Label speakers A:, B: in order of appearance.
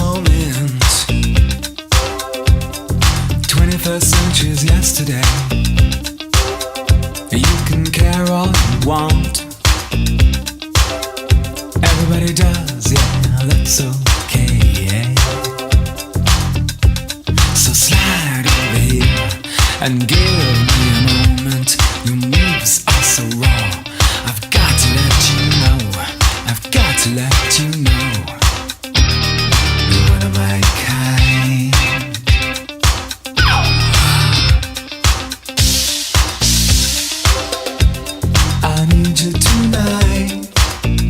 A: moment. 21st century's yesterday. You can care all you want. Everybody does, yeah, that's okay, yeah. So slide over here and give me a moment. Your moves are so raw. I've got to let you know. I've got to let you know.